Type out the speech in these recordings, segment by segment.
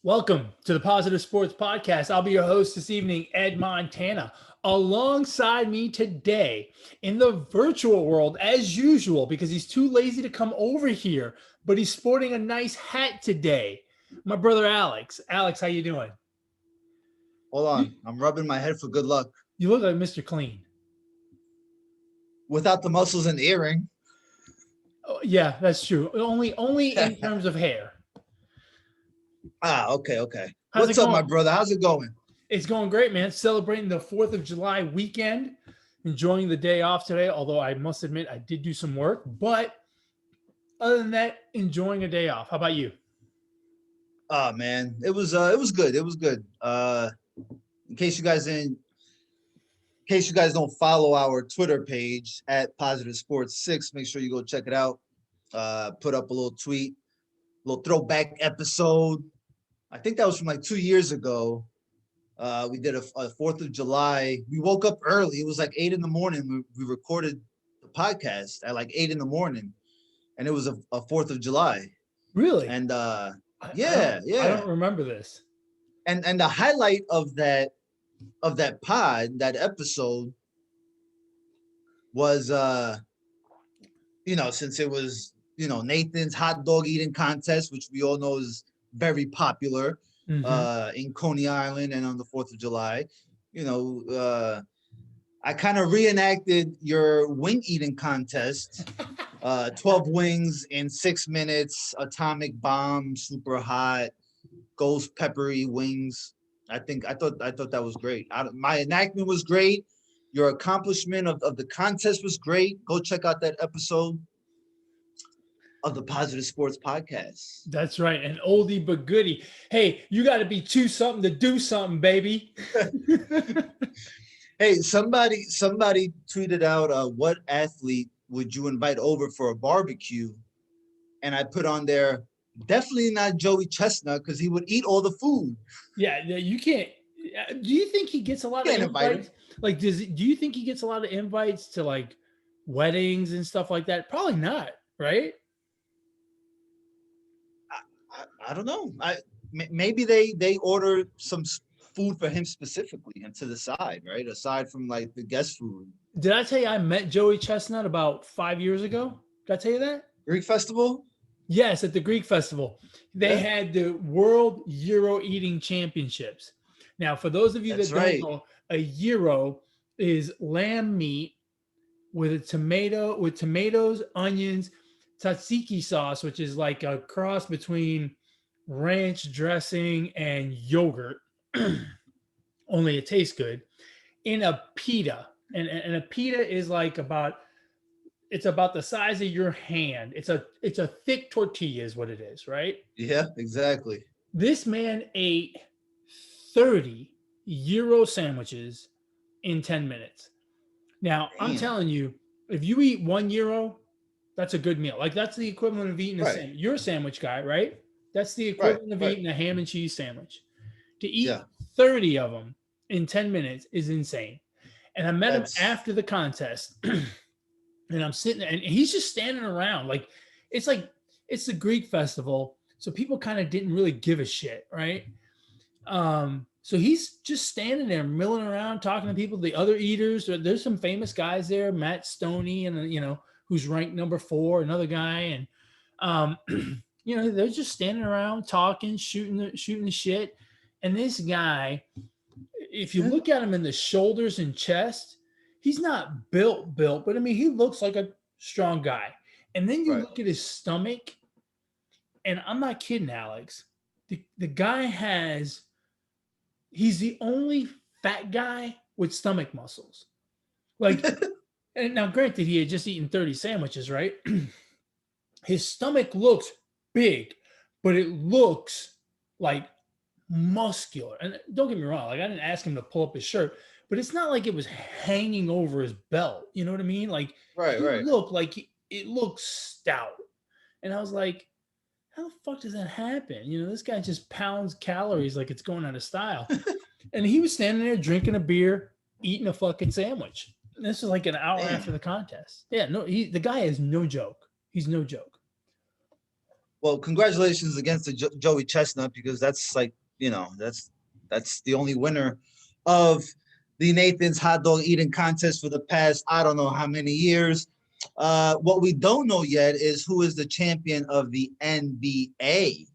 Welcome to the Positive Sports Podcast. I'll be your host this evening, Ed Montana. Alongside me today in the virtual world, as usual, because he's too lazy to come over here, but he's sporting a nice hat today. My brother Alex. Alex, how you doing? Hold You, on. I'm rubbing my head for good luck. you look like Mr. Clean. Without the muscles and the earring. Oh, yeah, that's true. Only in terms of hair. Okay. How's it What's up, my going? brother? How's it going? It's going great, man. Celebrating the 4th of July weekend. Enjoying the day off today, although I must admit I did do some work. But other than that, enjoying a day off. How about you? Oh man, it was good. It was good. In case you guys don't follow our Twitter page at Positive Sports 6, make sure you go check it out. Put up a little tweet, little throwback episode. I think that was from like 2 years ago. We did a 4th of July. We woke up early. It was like 8 in the morning. We recorded the podcast at like 8 in the morning, and it was a 4th of July. Really? And I don't remember this. And the highlight of that pod, that episode was since it was, Nathan's hot dog eating contest, which we all know is very popular in Coney Island and on the 4th of July. I kind of reenacted your wing eating contest. 12 wings in 6 minutes, atomic bomb, super hot, ghost peppery wings. I thought that was great. My enactment was great. Your accomplishment of the contest was great. Go check out that episode of the Positive Sports Podcast. That's right. An oldie but goodie. Hey, you got to be two something to do something, baby. Hey, somebody tweeted out, what athlete would you invite over for a barbecue? And I put on there, definitely not Joey Chestnut, because he would eat all the food. Yeah, you can't. Do you think he gets a lot of invites? Like, do you think he gets a lot of invites to like weddings and stuff like that? Probably not, right? I don't know. Maybe they order some food for him specifically and to the side, right? Aside from like the guest food. Did I tell you I met Joey Chestnut about 5 years ago? Did I tell you that? Greek festival? Yes, at the Greek festival. They had the World Gyro Eating Championships. Now, for those of you that don't know, a gyro is lamb meat with tomatoes, onions, tzatziki sauce, which is like a cross between ranch dressing and yogurt. Only it tastes good, in a pita. And a pita is like it's about the size of your hand. It's a thick tortilla is what it is, right? Yeah, exactly. This man ate 30 gyro sandwiches in 10 minutes. Now, damn. I'm telling you, if you eat 1 gyro, that's a good meal. Like that's the equivalent of eating a sandwich. You're a sandwich guy, right? That's the equivalent of eating a ham and cheese sandwich. To eat 30 of them in 10 minutes is insane. And I met him after the contest. And I'm sitting there, and he's just standing around. Like it's the Greek festival. So people kind of didn't really give a shit, right? So he's just standing there milling around, talking to people, the other eaters. There's some famous guys there, Matt Stoney, and who's ranked number 4, another guy. And they're just standing around talking, shooting the shit. And this guy, if you look at him in the shoulders and chest, he's not built, but I mean, he looks like a strong guy. And then you look at his stomach, and I'm not kidding, Alex. The guy he's the only fat guy with stomach muscles. Like, and now granted, he had just eaten 30 sandwiches, right? His stomach looks big, but it looks like muscular. And don't get me wrong, like I didn't ask him to pull up his shirt, but it's not like it was hanging over his belt. You know what I mean? Like it looked like it looked stout. And I was like, how the fuck does that happen? This guy just pounds calories like it's going out of style. And he was standing there drinking a beer, eating a fucking sandwich. And this was like an hour after the contest. Yeah, no, the guy is no joke. He's no joke. Well, congratulations against the Joey Chestnut, because that's like, that's the only winner of the Nathan's hot dog eating contest for the past, I don't know how many years. What we don't know yet is who is the champion of the NBA,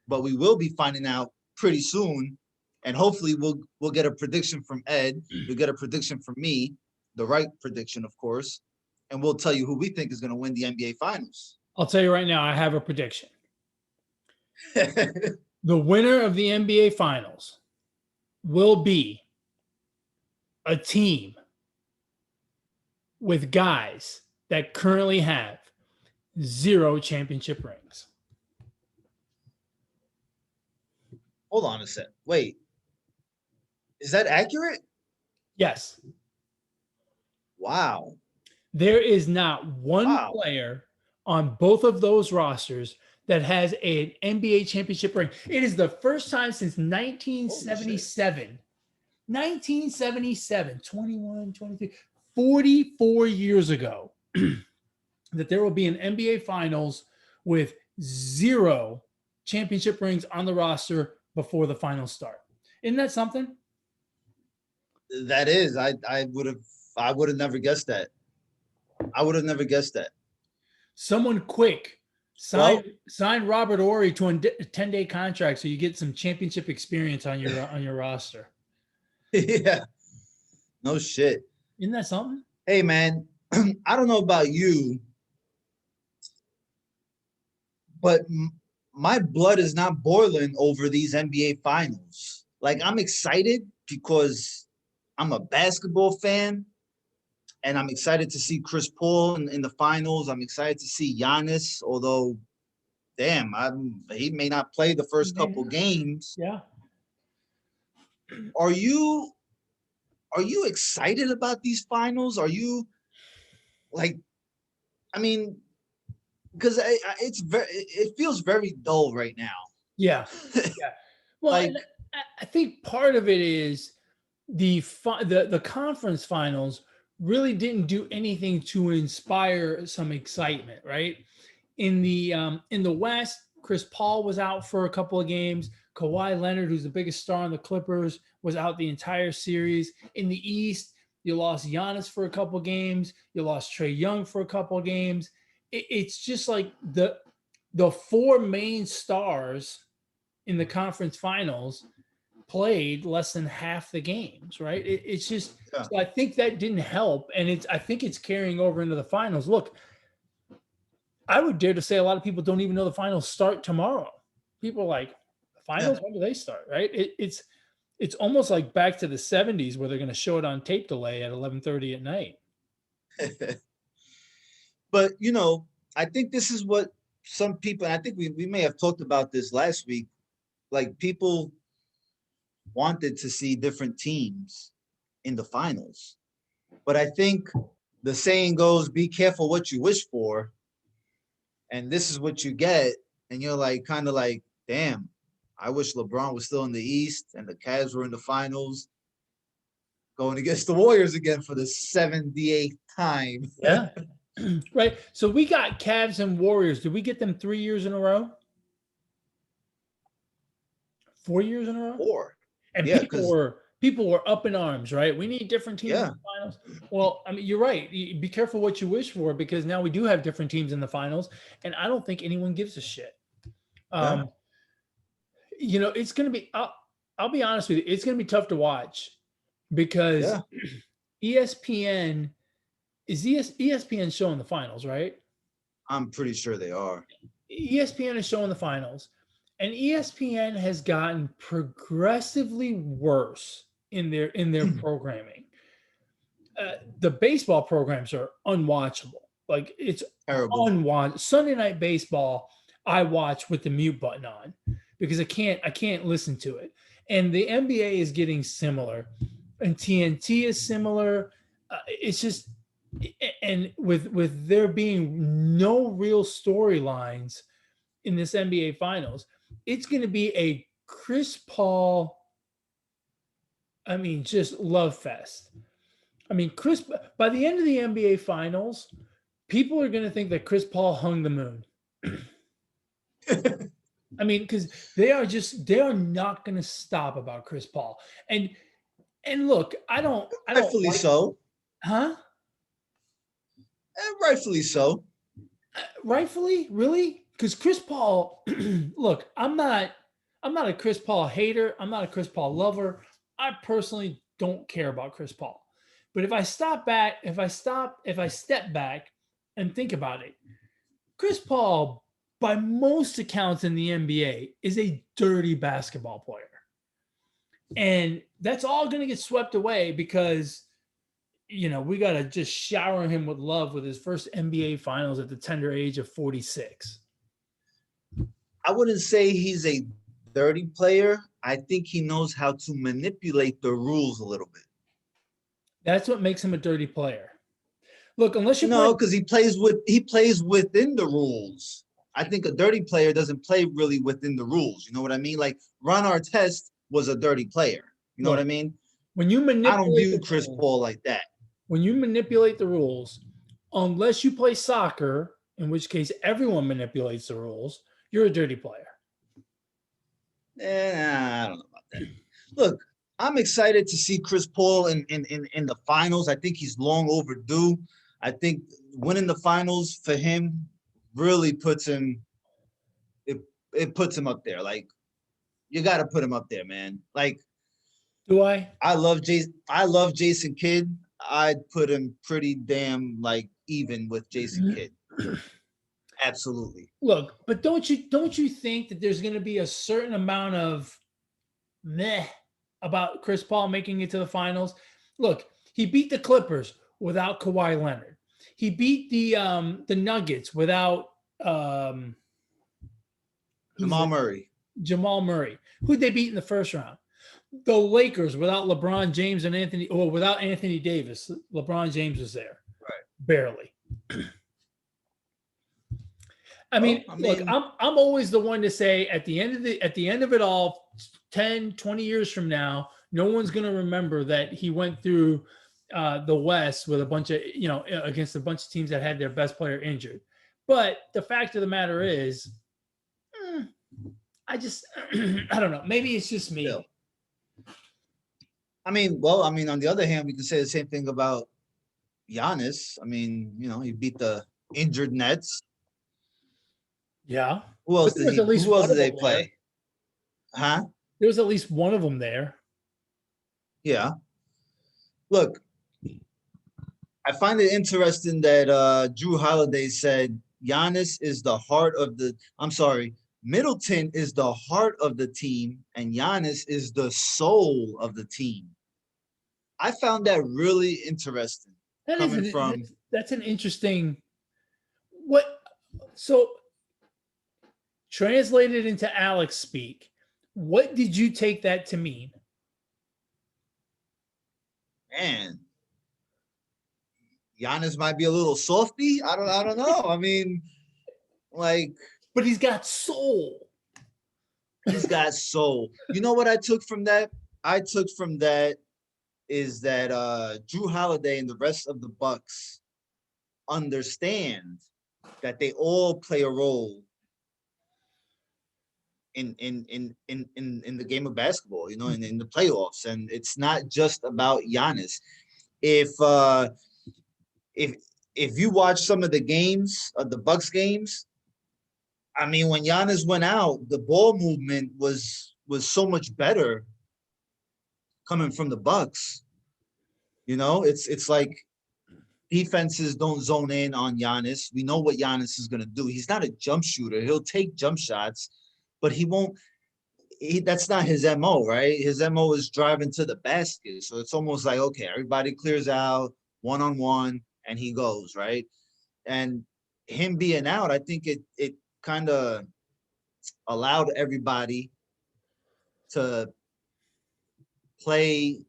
but we will be finding out pretty soon. And hopefully we'll get a prediction from Ed. We'll get a prediction from me, the right prediction, of course, and we'll tell you who we think is going to win the NBA Finals. I'll tell you right now, I have a prediction. The winner of the NBA Finals will be a team with guys that currently have 0 championship rings. Hold on a sec. Wait, is that accurate? Yes. Wow. There is not one player on both of those rosters that has an NBA championship ring. It is the first time since 1977. 1977, 21, 23, 44 years ago that there will be an NBA Finals with 0 championship rings on the roster before the finals start. Isn't that something? That is. I would have never guessed that. I would have never guessed that. Someone quick sign Robert Horry to a 10-day contract so you get some championship experience on your roster. Yeah. No shit. Isn't that something? Hey man, I don't know about you, but my blood is not boiling over these NBA Finals. Like, I'm excited because I'm a basketball fan, and I'm excited to see Chris Paul in the finals. I'm excited to see Giannis, although, damn, he may not play the first couple games. Yeah. Are you excited about these finals? Are you like, I mean, because it feels very dull right now. Yeah. Yeah. Well, Like, I think part of it is the conference finals really didn't do anything to inspire some excitement, right? In the West, Chris Paul was out for a couple of games. Kawhi Leonard, who's the biggest star on the Clippers, was out the entire series. In the East, you lost Giannis for a couple of games. You lost Trae Young for a couple of games. It's just like the 4 main stars in the conference finals played less than half the games, right? It's just, so I think that didn't help. And I think it's carrying over into the finals. Look, I would dare to say a lot of people don't even know the finals start tomorrow. People are like, the finals, when do they start, right? It's almost like back to the 70s where they're going to show it on tape delay at 11:30 at night. But, I think this is what some people, and I think we may have talked about this last week, like, people wanted to see different teams in the finals. But I think the saying goes, be careful what you wish for. And this is what you get. And you're like, kind of like, damn, I wish LeBron was still in the East and the Cavs were in the finals going against the Warriors again for the 78th time. Yeah. Right. So we got Cavs and Warriors. Did we get them 3 years in a row? 4 years in a row? 4. And people were up in arms, right? We need different teams in the finals. Well, I mean, you're right. Be careful what you wish for, because now we do have different teams in the finals, and I don't think anyone gives a shit. It's going to be, I'll be honest with you, it's going to be tough to watch because ESPN showing the finals, right? I'm pretty sure they are. ESPN is showing the finals. And ESPN has gotten progressively worse in their programming. The baseball programs are unwatchable. Like, it's terrible. Unwatchable. Sunday Night Baseball, I watch with the mute button on because I can't listen to it. And the NBA is getting similar, and TNT is similar. It's just, and with there being no real storylines in this NBA Finals, it's going to be a Chris Paul, just love fest. By the end of the NBA Finals, people are going to think that Chris Paul hung the moon. I mean, because they are not going to stop about Chris Paul. And look, I don't Rightfully like, so. huh? And rightfully so. Rightfully, really? Because Chris Paul, look, I'm not a Chris Paul hater. I'm not a Chris Paul lover. I personally don't care about Chris Paul. But if I step back and think about it, Chris Paul, by most accounts in the NBA, is a dirty basketball player. And that's all going to get swept away because, we got to just shower him with love with his first NBA finals at the tender age of 46. I wouldn't say he's a dirty player. I think he knows how to manipulate the rules a little bit. That's what makes him a dirty player. Look, unless you're No, playing, because he plays within the rules. I think a dirty player doesn't play really within the rules. You know what I mean? Like Ron Artest was a dirty player. You know what I look, mean? when you I don't manipulate view the Chris rules, Paul like that. unless you play soccer, in which case everyone manipulates the rules, you're a dirty player. I don't know about that. Look, I'm excited to see Chris Paul in the finals. I think he's long overdue. I think winning the finals for him really puts him it puts him up there. Like you got to put him up there, man. Like Do I? I love Jason Kidd. I'd put him pretty damn like even with Jason Kidd. Absolutely. Look, but don't you think that there's going to be a certain amount of meh about Chris Paul making it to the finals? Look, he beat the Clippers without Kawhi Leonard. He beat the Nuggets without Jamal Murray. Jamal Murray. Who'd they beat in the first round? The Lakers without LeBron James and without Anthony Davis. LeBron James was there. Right. Barely. I mean, look, I'm always the one to say at the end of it all, 10, 20 years from now, no one's going to remember that he went through the West with a bunch of, against a bunch of teams that had their best player injured. But the fact of the matter is, I just, I don't know. Maybe it's just me. Still. On the other hand, we can say the same thing about Giannis. He beat the injured Nets. Yeah. Who else did they play? Huh? There was at least one of them there. Yeah. Look, I find it interesting that Drew Holiday said Giannis is the heart of the. I'm sorry, Middleton is the heart of the team, and Giannis is the soul of the team. I found that really interesting. That's an interesting. So translated into Alex speak, what did you take that to mean? Man, Giannis might be a little softy. I don't know. But he's got soul. He's got soul. You know what I took from that? Is that Drew Holiday and the rest of the Bucks understand that they all play a role in the game of basketball, in the playoffs, and it's not just about Giannis. If you watch some of the games of the Bucks games, when Giannis went out, the ball movement was so much better coming from the Bucks. It's like defenses don't zone in on Giannis. We know what Giannis is going to do. He's not a jump shooter. He'll take jump shots, but he won't. That's not his MO, right? His MO is driving to the basket. So it's almost like, okay, everybody clears out one-on-one and he goes, right? And him being out, I think it kind of allowed everybody to play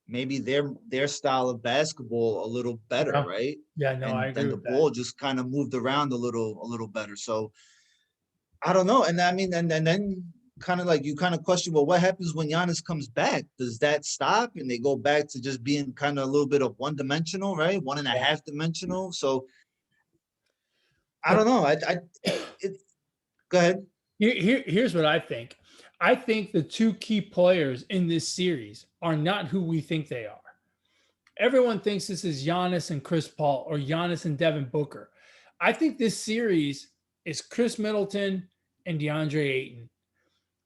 maybe their style of basketball a little better, right? Yeah, no, I agree. And the ball just kind of moved around a little better. So I don't know. And then kind of like you kind of question, well, what happens when Giannis comes back? Does that stop and they go back to just being kind of a little bit of one-dimensional, right? 1.5 dimensional. So I don't know. Go ahead. Here's what I think. I think the two key players in this series are not who we think they are. Everyone thinks this is Giannis and Chris Paul or Giannis and Devin Booker. I think this series is Chris Middleton and DeAndre Ayton.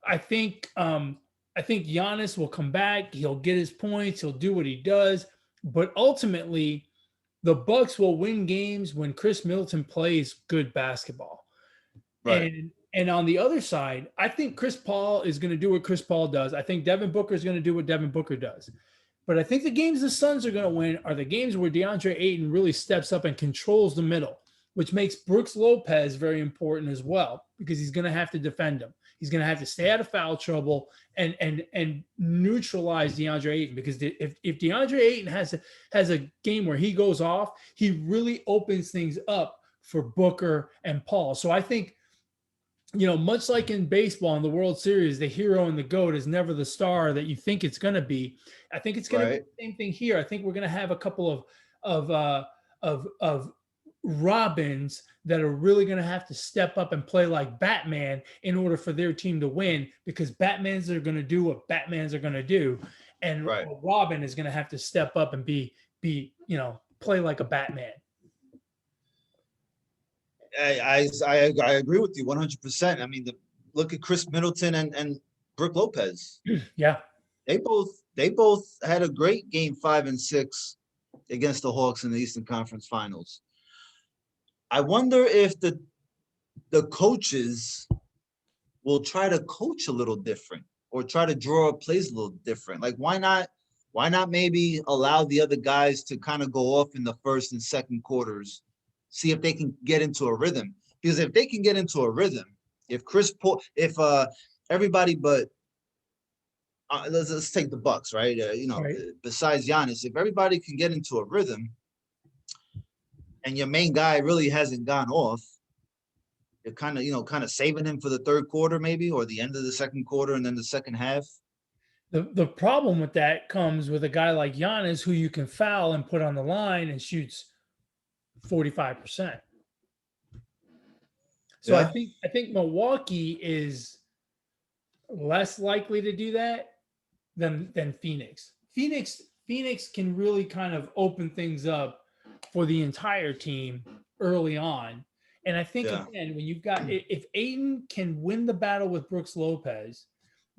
I think I think Giannis will come back. He'll get his points. He'll do what he does. But ultimately, the Bucks will win games when Chris Middleton plays good basketball. Right. And on the other side, I think Chris Paul is going to do what Chris Paul does. I think Devin Booker is going to do what Devin Booker does. But I think the games the Suns are going to win are the games where DeAndre Ayton really steps up and controls the middle, which makes Brooks Lopez very important as well because he's going to have to defend him. He's going to have to stay out of foul trouble and neutralize DeAndre Ayton because if DeAndre Ayton has a game where he goes off, he really opens things up for Booker and Paul. So I think, much like in baseball in the World Series, the hero and the GOAT is never the star that you think it's going to be. I think it's going to be the same thing here. I think we're going to have a couple of Robins that are really going to have to step up and play like Batman in order for their team to win because Batmans are going to do what Batmans are going to do. And Robin is going to have to step up and be play like a Batman. I agree with you 100%. I mean, look at Chris Middleton and Brook Lopez. Yeah. They both had a great game 5 and 6 against the Hawks in the Eastern Conference Finals. I wonder if the coaches will try to coach a little different or try to draw up plays a little different. Like, why not maybe allow the other guys to kind of go off in the first and second quarters, see if they can get into a rhythm. Because if they can get into a rhythm, if everybody but let's take the Bucks, right? Besides Giannis, if everybody can get into a rhythm, and your main guy really hasn't gone off, you're kind of saving him for the third quarter maybe, or the end of the second quarter and then the second half. The problem with that comes with a guy like Giannis who you can foul and put on the line and shoots 45%. So yeah. I think Milwaukee is less likely to do that than Phoenix. Phoenix can really kind of open things up for the entire team early on. And I think, again, when you've got – if Ayton can win the battle with Brooks Lopez,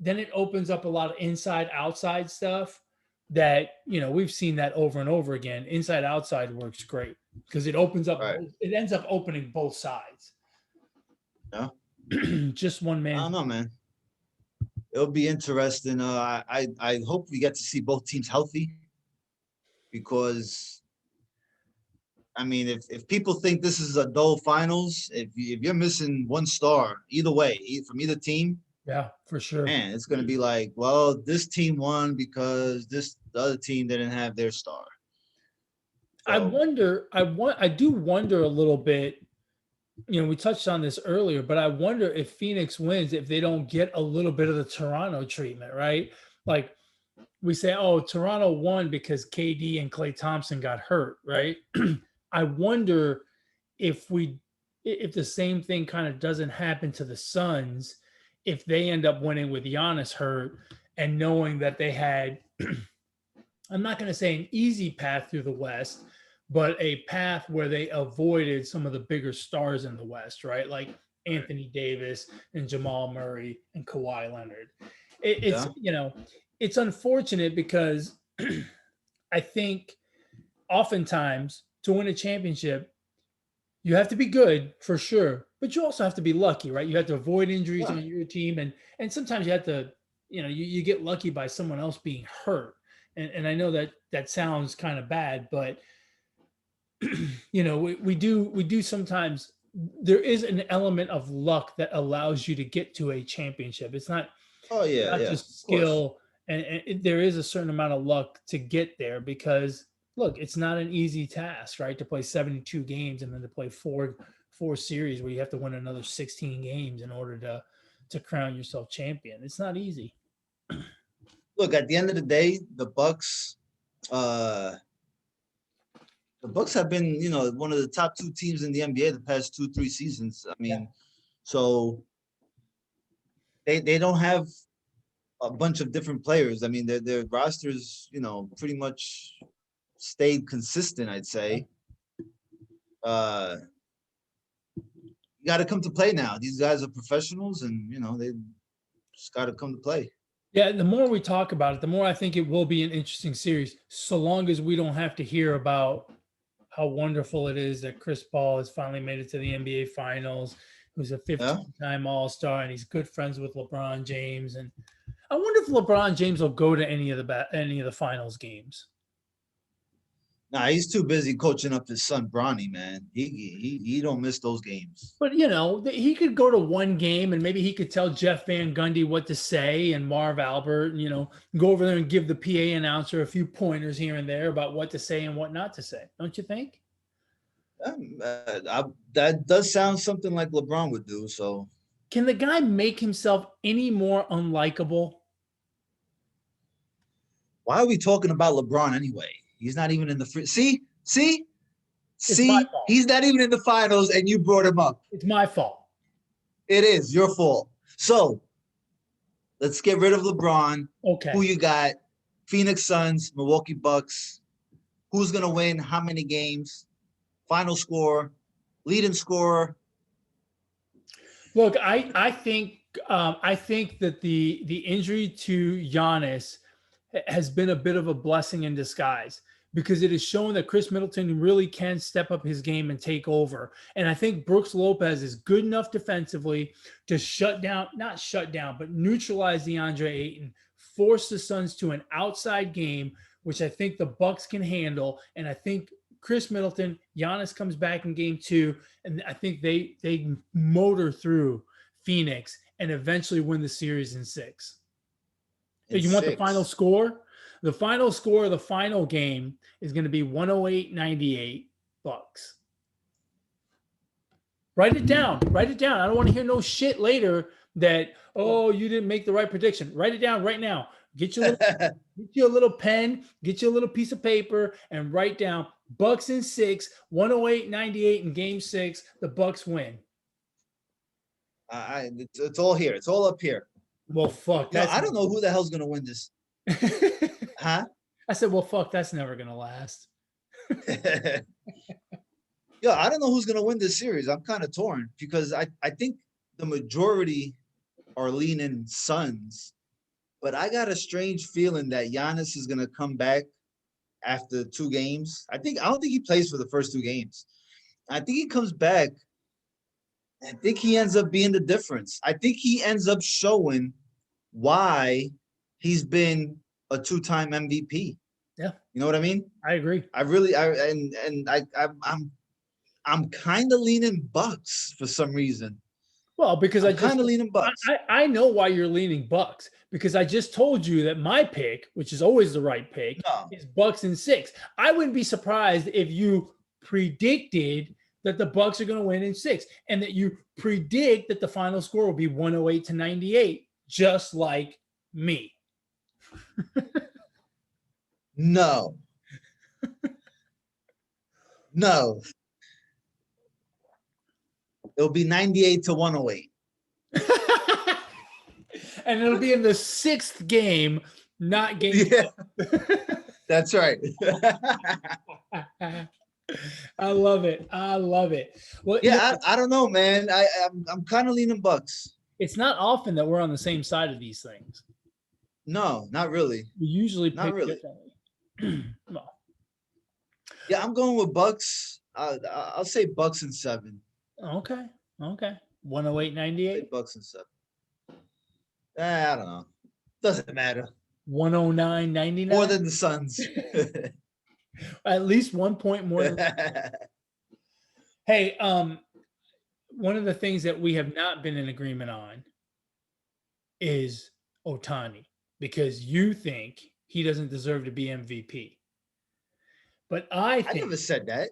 then it opens up a lot of inside-outside stuff that, we've seen that over and over again. Inside-outside works great because it opens up it ends up opening both sides. Yeah. Just one man. I don't know, man. It'll be interesting. I hope we get to see both teams healthy because – I mean, if people think this is a dull finals, if you're missing one star, either way, from either team, yeah, for sure, man, it's going to be like, well, this team won because the other team didn't have their star. So, I do wonder a little bit. We touched on this earlier, but I wonder if Phoenix wins if they don't get a little bit of the Toronto treatment, right? Like we say, oh, Toronto won because KD and Klay Thompson got hurt, right? I wonder if the same thing kind of doesn't happen to the Suns if they end up winning with Giannis hurt and knowing that they had, I'm not going to say an easy path through the West, but a path where they avoided some of the bigger stars in the West, right? Like Anthony Davis and Jamal Murray and Kawhi Leonard. It's unfortunate because I think oftentimes to win a championship, you have to be good for sure, but you also have to be lucky, right? You have to avoid injuries on your team, and sometimes you have to, you get lucky by someone else being hurt. And I know that sounds kind of bad, but we do sometimes. There is an element of luck that allows you to get to a championship. It's not. Oh yeah, not just skill, and there is a certain amount of luck to get there because. Look, it's not an easy task, right? To play 72 games and then to play four series where you have to win another 16 games in order to crown yourself champion. It's not easy. Look, at the end of the day, the Bucks have been, one of the top 2 teams in the NBA the past 2-3 seasons. I mean, so they don't have a bunch of different players. I mean, their rosters, pretty much stayed consistent, I'd say. You got to come to play now. These guys are professionals, and they just got to come to play. Yeah, the more we talk about it, the more I think it will be an interesting series, so long as we don't have to hear about how wonderful it is that Chris Paul has finally made it to the NBA Finals, who's a 15-time All-Star, and he's good friends with LeBron James. And I wonder if LeBron James will go to any of the finals games. Nah, he's too busy coaching up his son Bronny, man. He don't miss those games. But he could go to one game and maybe he could tell Jeff Van Gundy what to say, and Marv Albert, go over there and give the PA announcer a few pointers here and there about what to say and what not to say. Don't you think? That does sound something like LeBron would do. So, can the guy make himself any more unlikable? Why are we talking about LeBron anyway? He's not even in the free. See, he's not even in the finals, and you brought him up. It's my fault. It is your fault. So let's get rid of LeBron. Okay. Who you got? Phoenix Suns, Milwaukee Bucks. Who's gonna win? How many games? Final score, leading scorer. Look, I think that the injury to Giannis has been a bit of a blessing in disguise, because it has shown that Chris Middleton really can step up his game and take over. And I think Brooks Lopez is good enough defensively to not shut down, but neutralize DeAndre Ayton, force the Suns to an outside game, which I think the Bucks can handle. And I think Chris Middleton, Giannis comes back in game 2, and I think they motor through Phoenix and eventually win the series in 6. You want the final score? The final score of the final game is going to be 108-98 Bucks. Write it down. Write it down. I don't want to hear no shit later that, you didn't make the right prediction. Write it down right now. Get you a little pen, get you a little piece of paper, and write down Bucks in 6, 108-98 in game 6. The Bucks win. It's all here. It's all up here. Well, fuck. I don't know who the hell's gonna win this. Huh? I said, well, fuck, that's never gonna last. I don't know who's gonna win this series. I'm kind of torn because I think the majority are leaning Suns, but I got a strange feeling that Giannis is gonna come back after 2 games. I don't think he plays for the first 2 games. I think he comes back. I think he ends up being the difference. I think he ends up showing why he's been a 2-time MVP. Yeah. You know what I mean? I agree. I'm kind of leaning Bucks for some reason. Well, because I'm kind of leaning Bucks. I know why you're leaning Bucks, because I just told you that my pick, which is always the right pick, is Bucks in 6. I wouldn't be surprised if you predicted that the Bucks are going to win in 6, and that you predict that the final score will be 108-98, just like me. No. It'll be 98-108. And it'll be in the 6th game, not game. Yeah. That's right. I love it. Well, yeah, I don't know, man. I'm kind of leaning Bucks. It's not often that we're on the same side of these things. No, not really. We usually pick not really. Differently. Well. Yeah, I'm going with Bucks. I'll say Bucks in 7. Okay. 108-98. Bucks in 7. I don't know. Doesn't matter. 109-99. More than the Suns. At least 1 point more than Hey, one of the things that we have not been in agreement on is Ohtani, because you think he doesn't deserve to be MVP. But I never said that.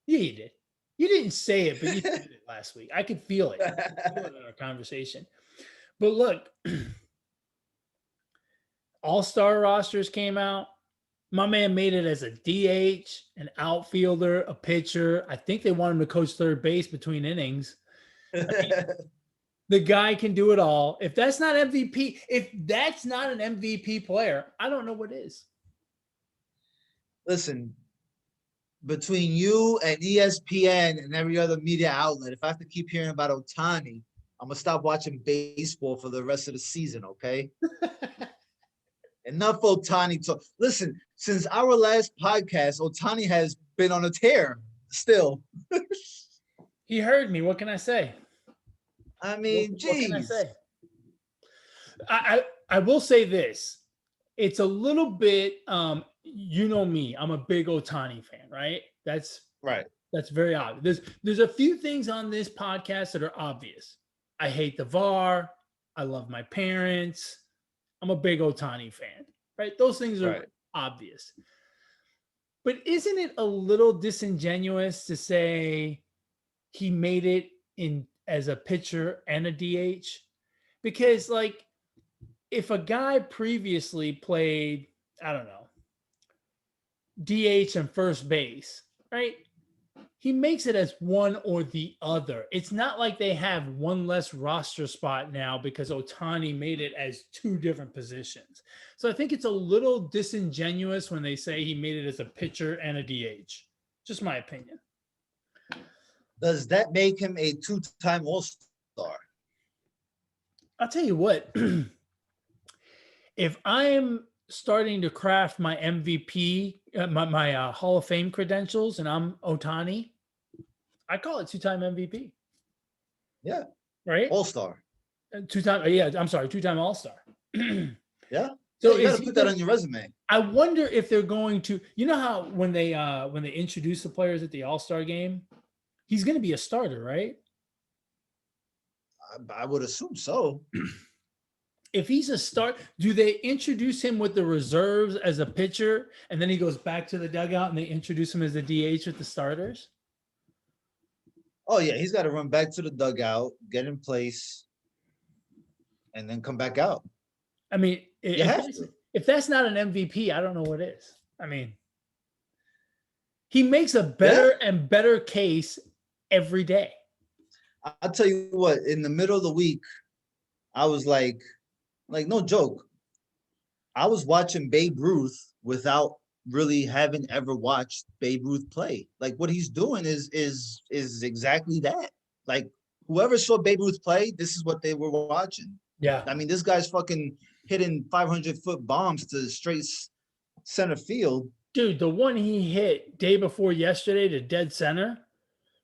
Yeah, you did. You didn't say it, but you did it last week. I could feel it. In our conversation. But look, all-star rosters came out. My man made it as a DH, an outfielder, a pitcher. I think they want him to coach third base between innings. I mean, The guy can do it all. If that's not MVP, if that's not an MVP player, I don't know what is. Listen, between you and ESPN and every other media outlet, if I have to keep hearing about Ohtani, I'm gonna stop watching baseball for the rest of the season, okay? Enough Ohtani talk. Listen, since our last podcast, Ohtani has been on a tear still. He heard me. What can I say? I mean, What can I geez. say? I will say this. It's a little bit, you know me. I'm a big Ohtani fan, right? That's Right. very obvious. There's a few things on this podcast that are obvious. I hate the VAR. I love my parents. I'm a big Ohtani fan, right? Those things are Right. obvious. But isn't it a little disingenuous to say he made it in as a pitcher and a DH? Because like if a guy previously played, I don't know, DH and first base, right? He makes it as one or the other. It's not like they have one less roster spot now because Ohtani made it as two different positions. So I think it's a little disingenuous when they say he made it as a pitcher and a DH. Just my opinion. Does that make him a two-time All-Star? I'll tell you what. If I'm starting to craft my MVP, my Hall of Fame credentials, and I'm Ohtani, I call it two-time MVP. Yeah. Right? All-Star. Two-time, yeah, I'm sorry, two-time All-Star. Yeah. So you got to put that on your resume. I wonder if they're going to, you know how when they introduce the players at the All-Star game, he's going to be a starter, right? I would assume so. If he's a start, do they introduce him with the reserves as a pitcher, and then he goes back to the dugout and they introduce him as the DH with the starters? Oh yeah, he's got to run back to the dugout, get in place, and then come back out. I mean, if that's not an MVP, I don't know what is. I mean, he makes a better and better case every day. I'll tell you what, in the middle of the week, I was like no joke. I was watching Babe Ruth without really having ever watched Babe Ruth play. Like what he's doing is exactly that. Like whoever saw Babe Ruth play, this is what they were watching. Yeah. I mean, this guy's fucking hitting 500-foot bombs to straight center field. Dude, the one he hit day before yesterday to dead center.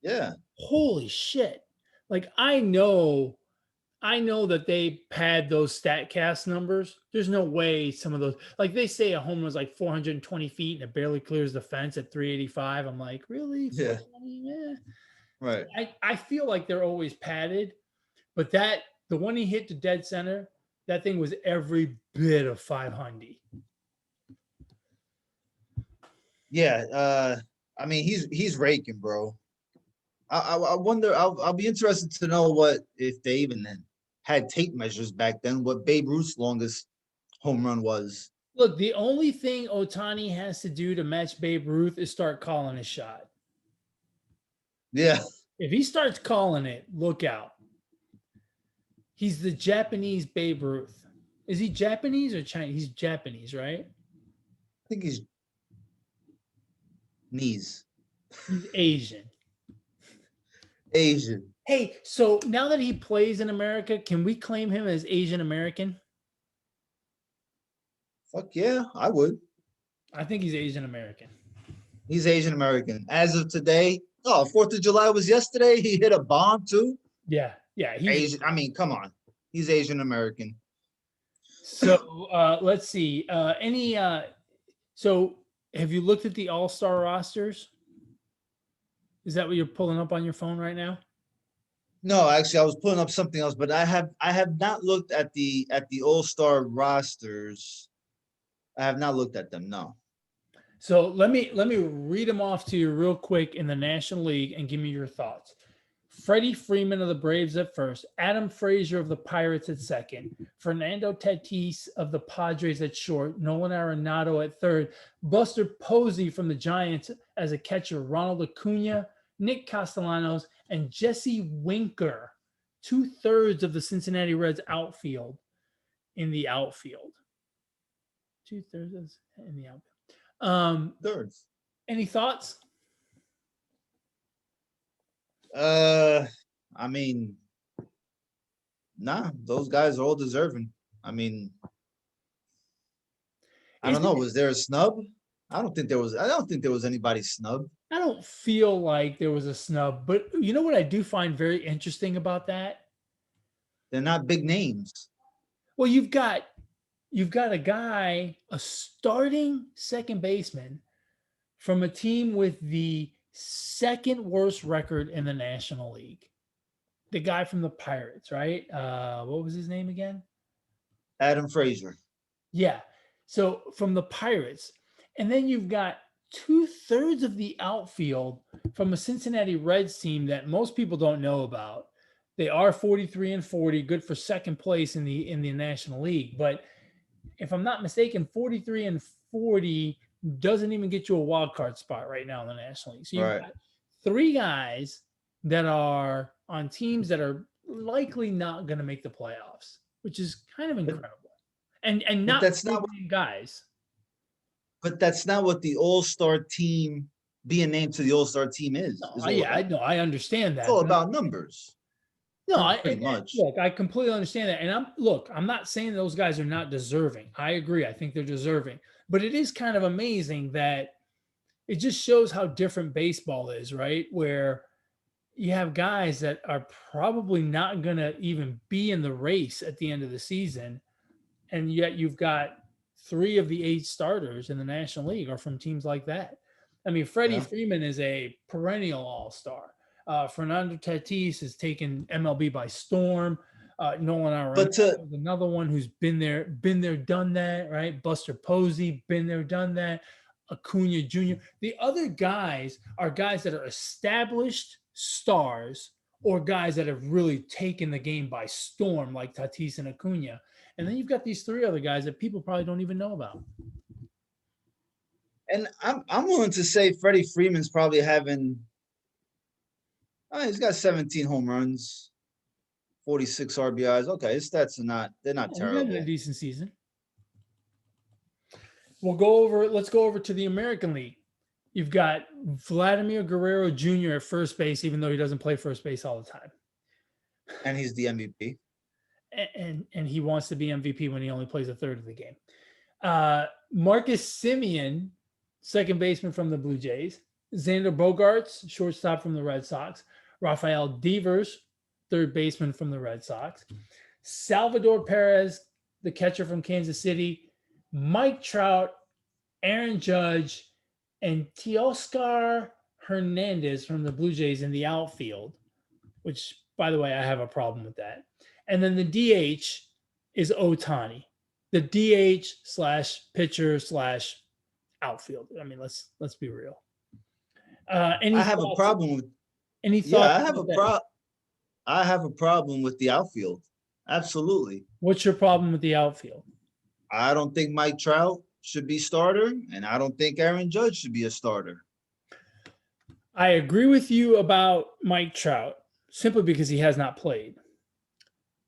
Yeah. Holy shit. Like I know that they pad those StatCast numbers. There's no way some of those, like they say a home run is like 420 feet and it barely clears the fence at 385. I'm like, really? Yeah. Yeah. Right. I feel like they're always padded, but the one he hit to dead center, that thing was every bit of 500. Yeah. I mean, he's raking, bro. I wonder. I'll be interested to know what if they even then had tape measures back then. What Babe Ruth's longest home run was. Look, the only thing Ohtani has to do to match Babe Ruth is start calling a shot. Yeah. If he starts calling it, look out. He's the Japanese Babe Ruth. Is he Japanese or Chinese? He's Japanese, right? I think he's knees. He's Asian. Asian. Hey, so now that he plays in America, can we claim him as Asian American? Fuck yeah, I would. I think he's Asian American. He's Asian American. As of today, 4th of July was yesterday. He hit a bomb too. Yeah. He's Asian. I mean, come on. He's Asian American. So let's see. So have you looked at the All-Star rosters? Is that what you're pulling up on your phone right now? No, actually, I was pulling up something else, but I have not looked at the All-Star rosters. I have not looked at them. No. So let me read them off to you real quick in the National League and give me your thoughts. Freddie Freeman of the Braves at first, Adam Frazier of the Pirates at second, Fernando Tatis of the Padres at short, Nolan Arenado at third, Buster Posey from the Giants as a catcher, Ronald Acuna, Nick Castellanos, and Jesse Winker 2/3 of the Cincinnati Reds outfield in the outfield. 2/3 in the outfield. Thirds. Any thoughts? I mean, nah, those guys are all deserving. I mean, I don't know. Was there a snub? I don't think there was. I don't think there was anybody snubbed. I don't feel like there was a snub, but you know what I do find very interesting about that? They're not big names. Well, you've got a guy, a starting second baseman from a team with the second worst record in the National League. The guy from the Pirates, right? What was his name again? Adam Frazier. Yeah. So from the Pirates. And then you've got 2/3 of the outfield from a Cincinnati Reds team that most people don't know about. They are 43-40, good for second place in the National League. But if I'm not mistaken, 43-40 doesn't even get you a wild card spot right now in the National League. So you've got three guys that are on teams that are likely not going to make the playoffs, which is kind of incredible. And not that's not guys. But that's not what the All-Star team being named to the All-Star team is. I know. I understand that. It's all about numbers. No, pretty much. Look, I completely understand that. And I'm not saying those guys are not deserving. I agree. I think they're deserving. But it is kind of amazing that it just shows how different baseball is, right? Where you have guys that are probably not going to even be in the race at the end of the season. And yet you've got 3 of the 8 starters in the National League are from teams like that. I mean, Freddie Freeman is a perennial all-star. Fernando Tatis has taken MLB by storm. Nolan Arenado is another one who's been there, done that, right? Buster Posey, been there, done that. Acuna Jr. The other guys are guys that are established stars or guys that have really taken the game by storm, like Tatis and Acuna. And then you've got these 3 other guys that people probably don't even know about. And I'm willing to say Freddie Freeman's probably having. He's got 17 home runs, 46 RBIs. Okay, his stats are they're not terrible. He's having a decent season. Let's go over to the American League. You've got Vladimir Guerrero Jr. at first base, even though he doesn't play first base all the time. And he's the MVP. And he wants to be MVP when he only plays a third of the game. Marcus Semien, second baseman from the Blue Jays. Xander Bogaerts, shortstop from the Red Sox. Rafael Devers, third baseman from the Red Sox. Salvador Perez, the catcher from Kansas City. Mike Trout, Aaron Judge, and Teoscar Hernandez from the Blue Jays in the outfield, which, by the way, I have a problem with that. And then the DH is Ohtani, the DH / pitcher / outfield. I mean, let's be real. I have a problem with. Any thoughts? I have a problem with the outfield. Absolutely. What's your problem with the outfield? I don't think Mike Trout should be starter, and I don't think Aaron Judge should be a starter. I agree with you about Mike Trout simply because he has not played.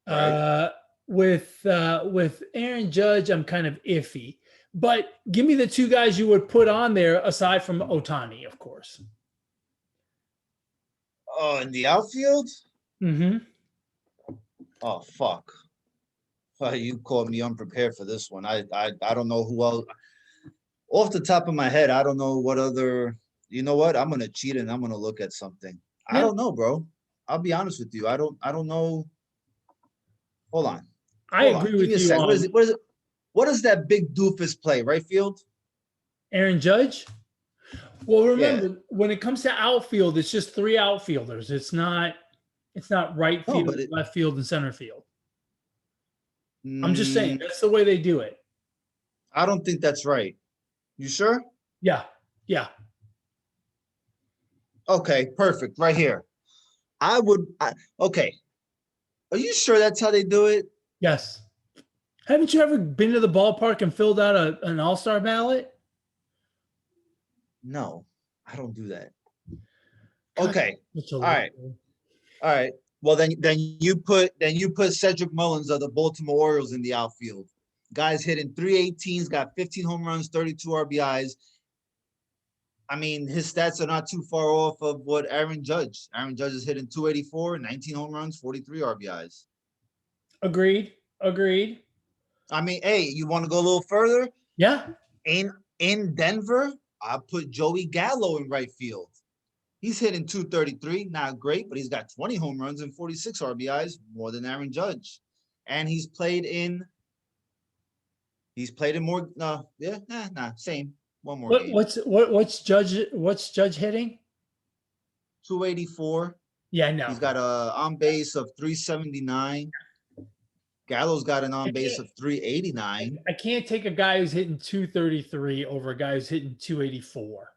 Right. With Aaron Judge, I'm kind of iffy. But give me the 2 guys you would put on there aside from Ohtani, of course. Oh, in the outfield? Mm-hmm. Oh, fuck. You caught me unprepared for this one. I don't know who else. Off the top of my head, I don't know what other. You know what? I'm gonna cheat and I'm gonna look at something. Yeah. I don't know, bro. I'll be honest with you. I don't know. Hold on. I agree with you. What is it? What does that big doofus play? Right field? Aaron Judge? Well, remember, when it comes to outfield, it's just 3 outfielders. It's not right field, left field, and center field. I'm just saying that's the way they do it. I don't think that's right. You sure? Yeah. Okay, perfect. Right here. Okay. Are you sure that's how they do it? Yes. Haven't you ever been to the ballpark and filled out an all-star ballot? No, I don't do that. Okay. All right. Well, then you put Cedric Mullins of the Baltimore Orioles in the outfield. Guys hitting 318s, got 15 home runs, 32 RBIs. I mean, his stats are not too far off of what Aaron Judge. Aaron Judge is hitting 284, 19 home runs, 43 RBIs. Agreed. Agreed. I mean, hey, you want to go a little further? Yeah. In Denver, I put Joey Gallo in right field. He's hitting 233, not great, but he's got 20 home runs and 46 RBIs, more than Aaron Judge. And he's played in more. Same. One more game. What's Judge hitting? 284. Yeah, no. He's got a on base of 379. Gallo's got an on base of 389. I can't take a guy who's hitting 233 over a guy who's hitting 284.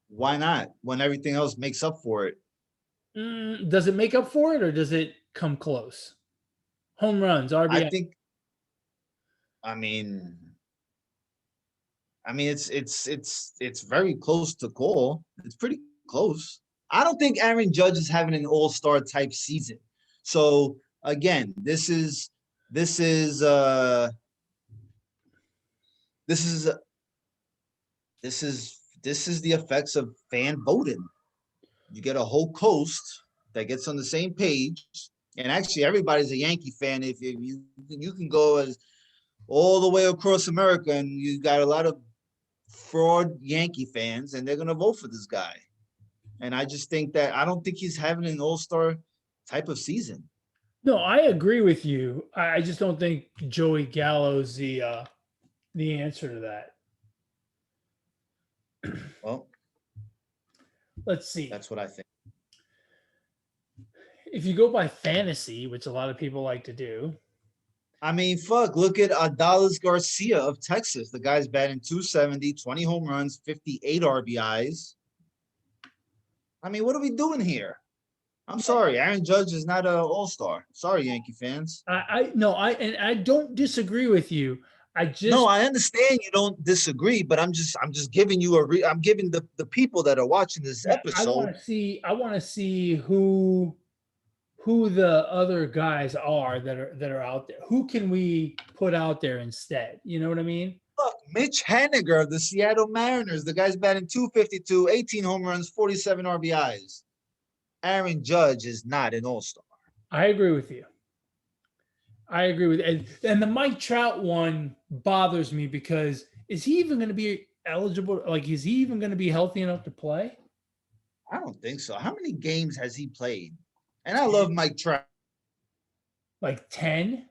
Why not? When everything else makes up for it. Does it make up for it, or does it come close? Home runs, RBI. I mean, it's very close to call. It's pretty close. I don't think Aaron Judge is having an all-star type season. So again, this is the effects of fan voting. You get a whole coast that gets on the same page, and actually everybody's a Yankee fan. If you can go as all the way across America, and you got a lot of fraud Yankee fans, and they're gonna vote for this guy. And I just think that I don't think he's having an all-star type of season. No, I agree with you. I just don't think Joey Gallo's the answer to that. Well, let's see. That's what I think. If you go by fantasy, which a lot of people like to do. I mean, fuck, look at Adalis Garcia of Texas. The guy's batting 270, 20 home runs, 58 RBIs. I mean, what are we doing here? I'm sorry, Aaron Judge is not an all-star. Sorry, Yankee fans. I don't disagree with you. I understand you don't disagree, but I'm just giving you I'm giving the people that are watching this episode. I want to see who the other guys are that are out there. Who can we put out there instead? You know what I mean? Look, Mitch Haniger of the Seattle Mariners. The guy's batting 252, 18 home runs, 47 RBIs. Aaron Judge is not an all-star. I agree with you. And the Mike Trout one bothers me because is he even going to be eligible? Like, is he even going to be healthy enough to play? I don't think so. How many games has he played? And I love Mike Trout. Like 10?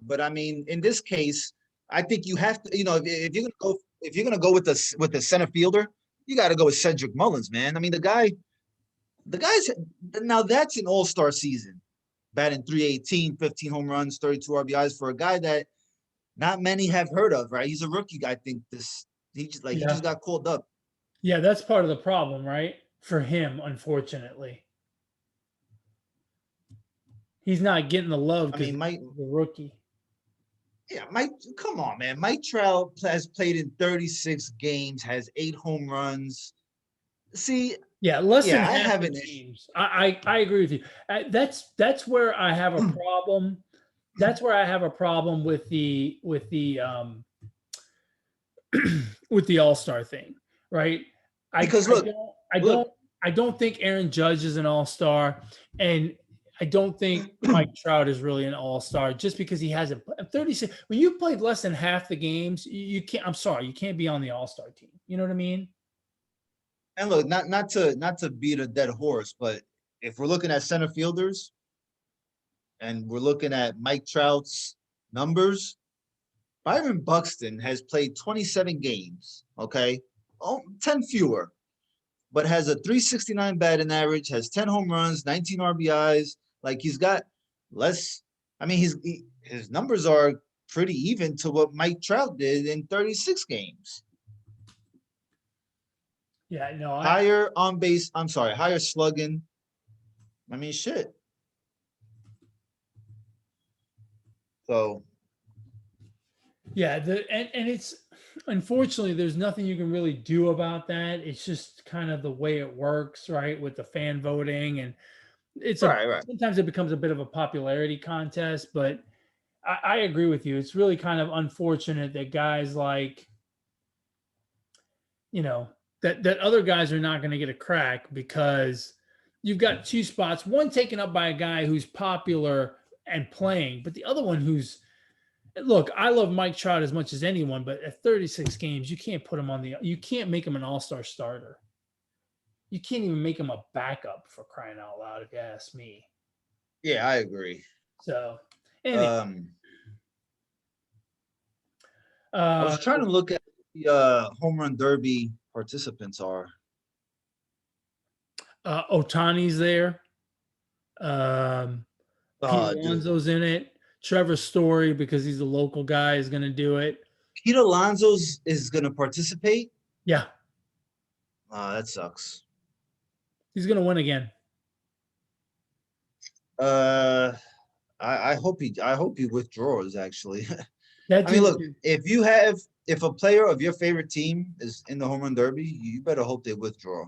But I mean, in this case, I think you have to, if you're gonna go with the center fielder, you got to go with Cedric Mullins, man. I mean, the guy's now that's an all-star season. Batting 318, 15 home runs, 32 RBIs for a guy that not many have heard of, right? He's a rookie. I think he just got called up. Yeah, that's part of the problem, right? For him, unfortunately. He's not getting the love because he's the rookie. Yeah, come on, man. Mike Trout has played in 36 games, has 8 home runs. See, less than half the teams. I agree with you. That's where I have a problem. That's where I have a problem with the with the All-Star thing, right? I don't think Aaron Judge is an All-Star, and I don't think Mike Trout is really an all-star just because he hasn't 36. When you played less than half the games, you can't. I'm sorry, you can't be on the all-star team. You know what I mean? And look, not to beat a dead horse, but if we're looking at center fielders and we're looking at Mike Trout's numbers, Byron Buxton has played 27 games. Okay, 10 fewer, but has a 369 batting average, has 10 home runs, 19 RBIs. Like, he's got less. I mean, his numbers are pretty even to what Mike Trout did in 36 games. Yeah, no. Higher on base. I'm sorry, higher slugging. I mean, shit. So. Yeah, and it's unfortunately there's nothing you can really do about that. It's just kind of the way it works, right? With the fan voting, and It's a Right. sometimes it becomes a bit of a popularity contest, but I agree with you. It's really kind of unfortunate that guys like, you know, that other guys are not going to get a crack because you've got two spots, one taken up by a guy who's popular and playing, but the other one who's look, I love Mike Trout as much as anyone, but at 36 games, you can't put him on you can't make him an all-star starter. You can't even make him a backup for crying out loud, if you ask me. Yeah, I agree. So, anyway, I was trying to look at the home run derby participants are. Ohtani's there. Pete Alonso's in it. Trevor Story, because he's a local guy, is going to do it. Pete Alonso's is going to participate? Yeah. That sucks. He's going to win again. I hope he withdraws, actually. I mean, look, if a player of your favorite team is in the home run derby, you better hope they withdraw.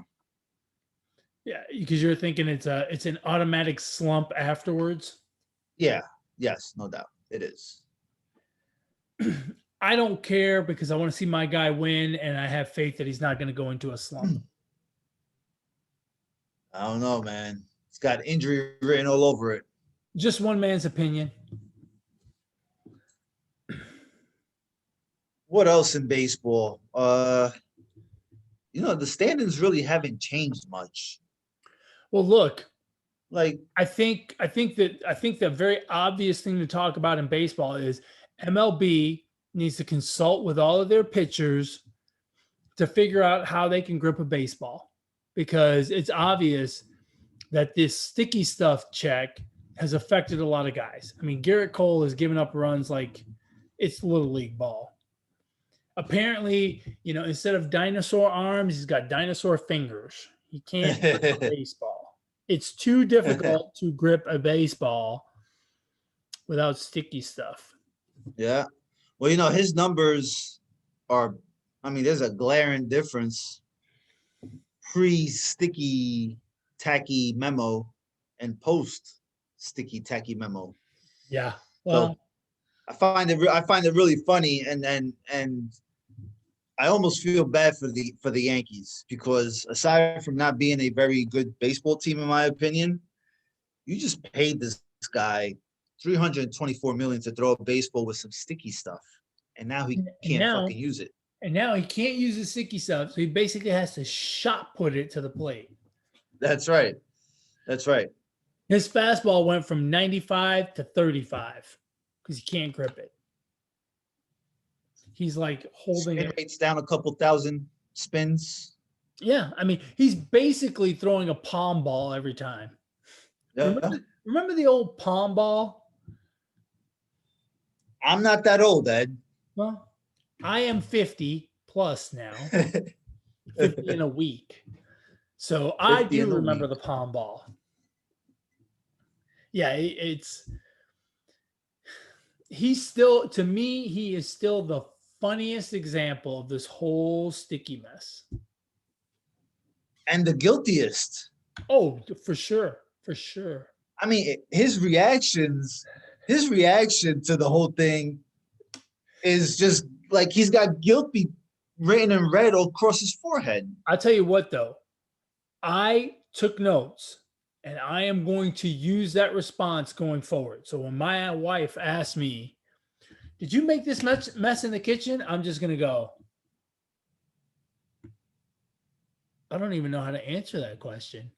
Yeah, because you're thinking it's an automatic slump afterwards. Yeah. Yes, no doubt. It is. I don't care because I want to see my guy win, and I have faith that he's not going to go into a slump. I don't know, man. It's got injury written all over it. Just one man's opinion. What else in baseball? The standings really haven't changed much. Well, look, like I think the very obvious thing to talk about in baseball is MLB needs to consult with all of their pitchers to figure out how they can grip a baseball, because it's obvious that this sticky stuff check has affected a lot of guys. I mean, Garrett Cole has given up runs like it's little league ball. Apparently, instead of dinosaur arms, he's got dinosaur fingers. He can't grip a baseball. It's too difficult to grip a baseball without sticky stuff. Yeah. Well, his numbers are, there's a glaring difference pre-sticky tacky memo and post-sticky tacky memo. Yeah. Well, so I find it really funny, and I almost feel bad for the Yankees, because aside from not being a very good baseball team, in my opinion, you just paid this guy $324 million to throw a baseball with some sticky stuff, and now he can't fucking use it. And now he can't use the sticky stuff, so he basically has to shot put it to the plate. That's right. His fastball went from 95 to 35 because he can't grip it. He's like holding spin rates down a couple thousand spins. Yeah, he's basically throwing a palm ball every time. Yeah. Remember the old palm ball? I'm not that old, Ed. Well, I am 50 plus now. 50 in a week. So I do remember the palm ball. Yeah, he's still, to me, he is still the funniest example of this whole sticky mess. And the guiltiest. Oh, for sure. His reaction to the whole thing is just like he's got guilty written in red all across his forehead. I'll tell you what, though. I took notes, and I am going to use that response going forward. So when my wife asks me, did you make this mess in the kitchen? I'm just going to go, I don't even know how to answer that question.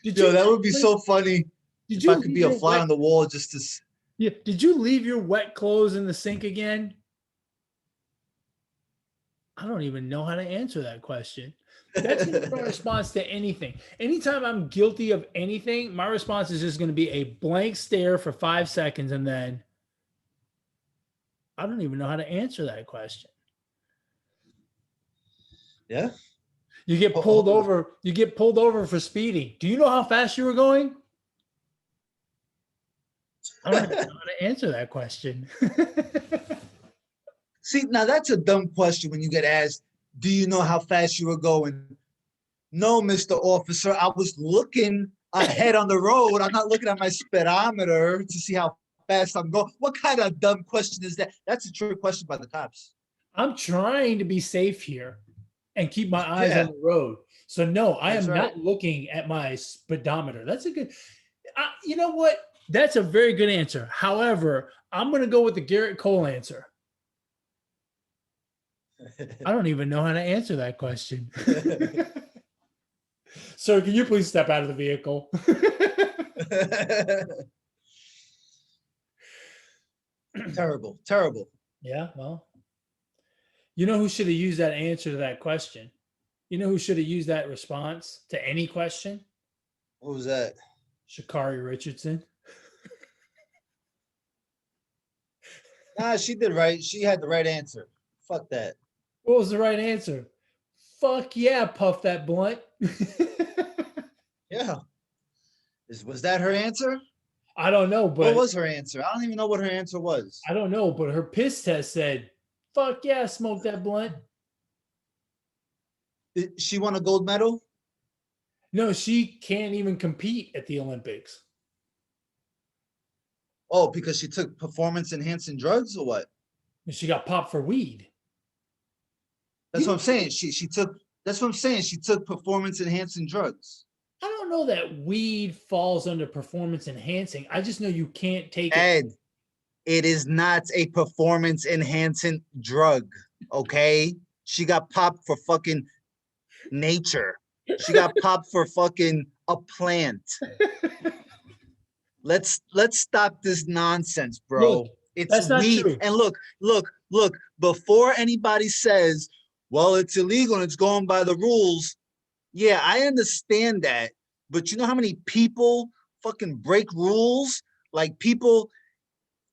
That would be so funny. If I could be a fly on the wall just to... Yeah. Did you leave your wet clothes in the sink again? I don't even know how to answer that question. That's my response to anything. Anytime I'm guilty of anything, my response is just going to be a blank stare for 5 seconds, and then I don't even know how to answer that question. Yeah. You get pulled over. You get pulled over for speeding. Do you know how fast you were going? I don't even know how to answer that question. See, now that's a dumb question when you get asked, Do you know how fast you were going? No, Mr. Officer, I was looking ahead on the road. I'm not looking at my speedometer to see how fast I'm going. What kind of dumb question is that? That's a trick question by the cops. I'm trying to be safe here and keep my eyes on Yeah, the road. So no, I that's am right. not looking at my speedometer. That's a good. You know what? That's a very good answer. However, I'm going to go with the Garrett Cole answer. I don't even know how to answer that question. Sir, can you please step out of the vehicle? Terrible, terrible. Yeah, well, you know who should have used that answer to that question? You know who should have used that response to any question? What was that? Sha'Carri Richardson. Nah, she did right. She had the right answer. Fuck that. What was the right answer? Fuck yeah, puff that blunt. Yeah. Was that her answer? I don't know, What but was her answer? I don't even know what her answer was. I don't know, but her piss test said, fuck yeah, smoke that blunt. Did she won a gold medal? No, she can't even compete at the Olympics. Oh, because she took performance enhancing drugs or what? She got popped for weed. That's what I'm saying. She took that's what I'm saying. She took performance enhancing drugs. I don't know that weed falls under performance enhancing. I just know you can't take it. Ed, it is not a performance enhancing drug. Okay. She got popped for fucking nature. She got popped for fucking a plant. Let's stop this nonsense, Look, bro. It's that's not weed. true. And look, before anybody says, well, it's illegal and it's going by the rules. Yeah, I understand that. But you know how many people fucking break rules? Like people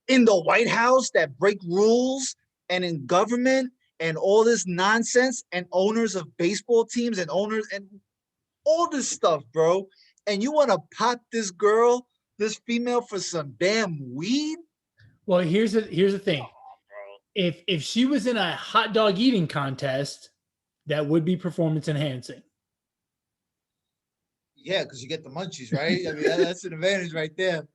in the White House that break rules and in government and all this nonsense and owners of baseball teams and owners and all this stuff, bro. And you want to pop this girl, this female for some damn weed? Well, here's the thing. If she was in a hot dog eating contest, that would be performance enhancing. Yeah, because you get the munchies, right? I mean, that's an advantage right there.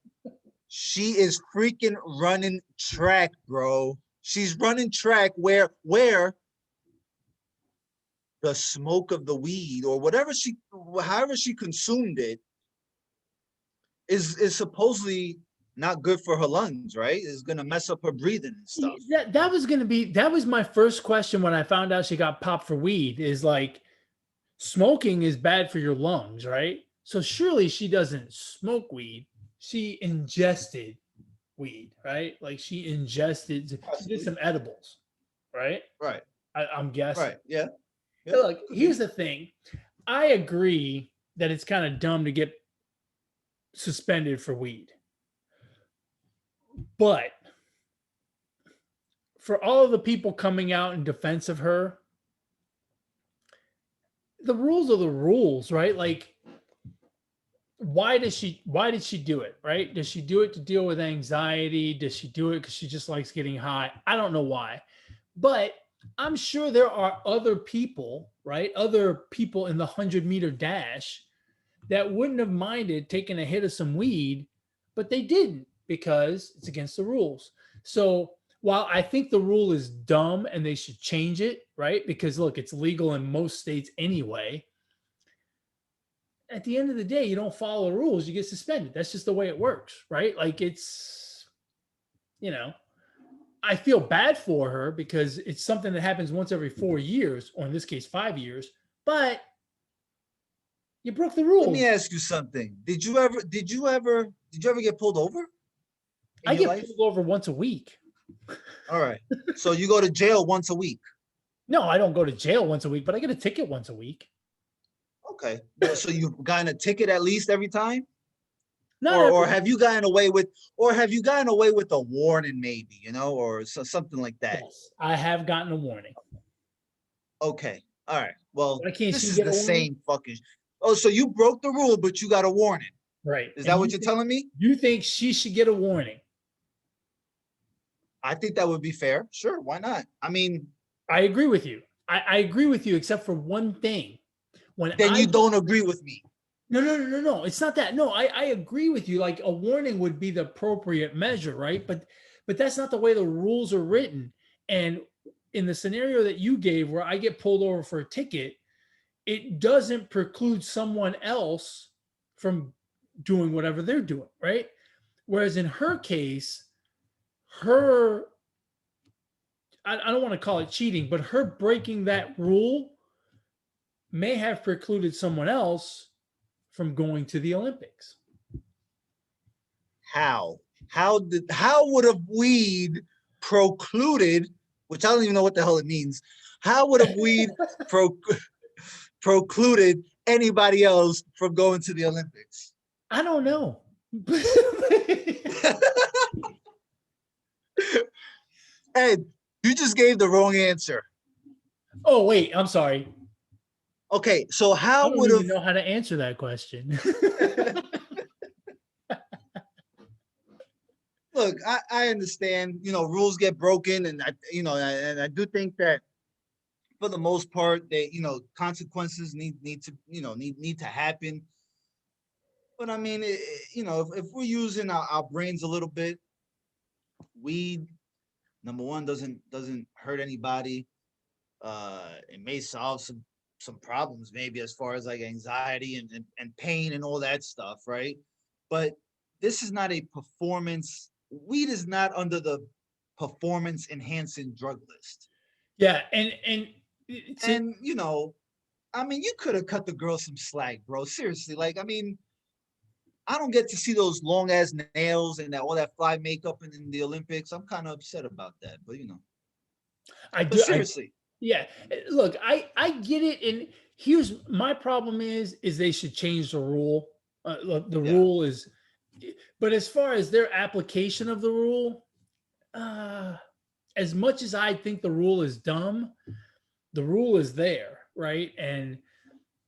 She is freaking running track, bro. She's running track where the smoke of the weed or whatever however she consumed it is supposedly not good for her lungs, right? It's gonna mess up her breathing and stuff. That was my first question when I found out she got popped for weed. Is like smoking is bad for your lungs, right? So surely she doesn't smoke weed. She ingested weed, right? Like she did some edibles, right? Right, I'm guessing. right, yeah. But look, here's the thing. I agree that it's kind of dumb to get suspended for weed. But for all of the people coming out in defense of her, the rules are the rules, right? Like why did she do it, right? Does she do it to deal with anxiety? Does she do it because she just likes getting high? I don't know why. But I'm sure there are other people, right? Other people in the 100-meter dash that wouldn't have minded taking a hit of some weed, but they didn't because it's against the rules. So while I think the rule is dumb and they should change it, right? Because look, it's legal in most states anyway. At the end of the day, you don't follow the rules, you get suspended. That's just the way it works, right? Like it's, you know, I feel bad for her because it's something that happens once every 4 years, or in this case, 5 years, but you broke the rules. Let me ask you something. Did you ever get pulled over? I get pulled over once a week. All right. So you go to jail once a week. No, I don't go to jail once a week, but I get a ticket once a week. Okay. So you've gotten a ticket at least every time? Not or have you gotten away with a warning maybe, or something like that? Yes, I have gotten a warning. Okay. All right. Well, Why can't this she is get the a warning? same fucking. Oh, so you broke the rule, but you got a warning. Right. Is that what you're telling me? You think she should get a warning? I think that would be fair. Sure, why not? I mean, I agree with you. I agree with you, except for one thing. When Then I you don't agree with me. No. It's not that. No, I agree with you. Like a warning would be the appropriate measure, right? But that's not the way the rules are written. And in the scenario that you gave, where I get pulled over for a ticket, it doesn't preclude someone else from doing whatever they're doing, right? Whereas in her case, her I don't want to call it cheating, but her breaking that rule may have precluded someone else from going to the Olympics. How? How would have weed precluded, which I don't even know what the hell it means. How would have weed precluded anybody else from going to the Olympics? I don't know. Ed, you just gave the wrong answer. Oh, wait, I'm sorry. Okay, so I how don't would have even know how to answer that question. look? I understand, rules get broken, and I do think that for the most part, they consequences need to need to happen. But I mean, if we're using our brains a little bit, weed number one doesn't hurt anybody. It may solve some problems, maybe as far as like anxiety and pain and all that stuff, right? But this is not a performance. Weed is not under the performance enhancing drug list. Yeah, and And I mean, you could have cut the girl some slack, bro. Seriously, like, I mean, I don't get to see those long ass nails and that all that fly makeup in the Olympics. I'm kind of upset about that, but I but do. seriously, Yeah. Look, I get it. And here's my problem: is they should change the rule. Look, the yeah, rule is, but as far as their application of the rule, uh, as much as I think the rule is dumb, the rule is there, right? And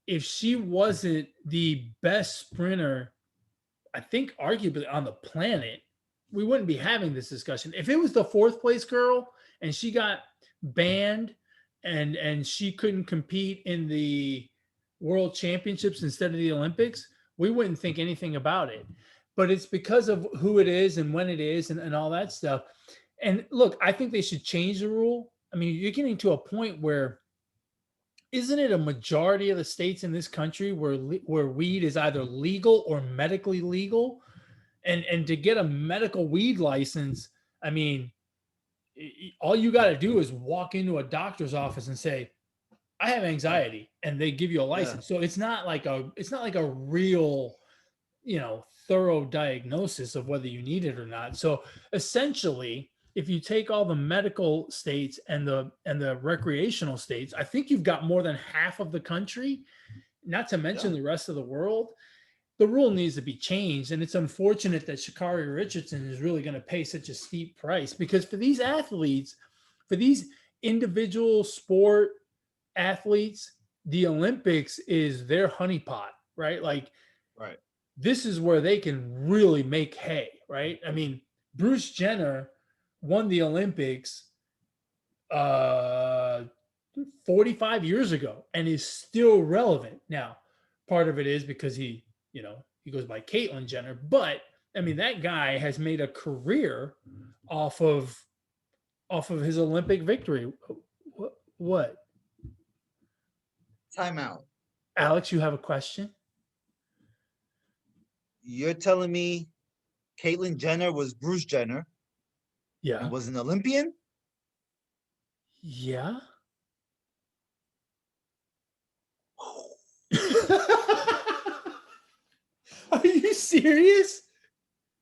if she wasn't the best sprinter, I think arguably on the planet, we wouldn't be having this discussion. If it was the fourth place girl and she got banned and she couldn't compete in the world championships instead of the Olympics, we wouldn't think anything about it. But it's because of who it is and when it is and all that stuff. And look, I think they should change the rule. I mean, you're getting to a point where isn't it a majority of the states in this country where weed is either legal or medically legal? And to get a medical weed license, I mean, all you got to do is walk into a doctor's office and say, "I have anxiety," and they give you a yeah, license. So it's not like a real, thorough diagnosis of whether you need it or not. So essentially, if you take all the medical states and the recreational states, I think you've got more than half of the country, not to yeah. mention the rest of the world. The rule needs to be changed. And it's unfortunate that Sha'Carri Richardson is really going to pay such a steep price because for these athletes, for these individual sport athletes, the Olympics is their honeypot, right? Like Right. this is where they can really make hay, right? I mean, Bruce Jenner won the Olympics uh 45 years ago and is still relevant. Now, part of it is because he goes by Caitlyn Jenner, but I mean that guy has made a career off of his Olympic victory. What? Timeout. Alex, you have a question? You're telling me Caitlyn Jenner was Bruce Jenner and Yeah. was an Olympian? Yeah. Are you serious?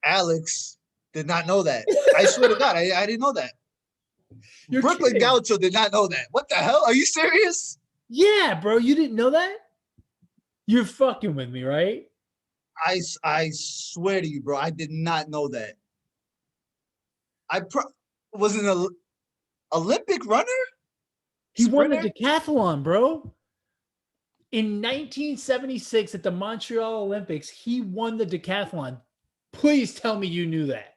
Alex did not know that. I swear to God, I didn't know that. You're Brooklyn kidding. Gaucho did not know that. What the hell? Are you serious? Yeah, bro. You didn't know that? You're fucking with me, right? I swear to you, bro. I did not know that. I was an Olympic runner, He won the sprinter. decathlon, bro. In 1976 at the Montreal Olympics, he won the decathlon. Please tell me you knew that.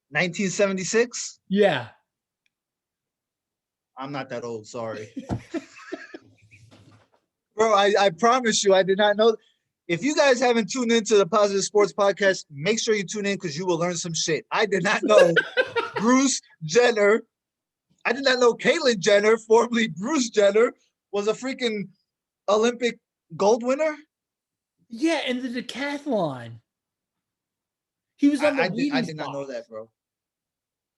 1976. Yeah. I'm not that old. Sorry. Bro, I promise you, I did not know. If you guys haven't tuned into the Positive Sports Podcast, make sure you tune in because you will learn some shit. I did not know Bruce Jenner. I did not know Caitlyn Jenner, formerly Bruce Jenner, was a freaking Olympic gold winner. Yeah, and the decathlon. He was on the I did not know that, bro.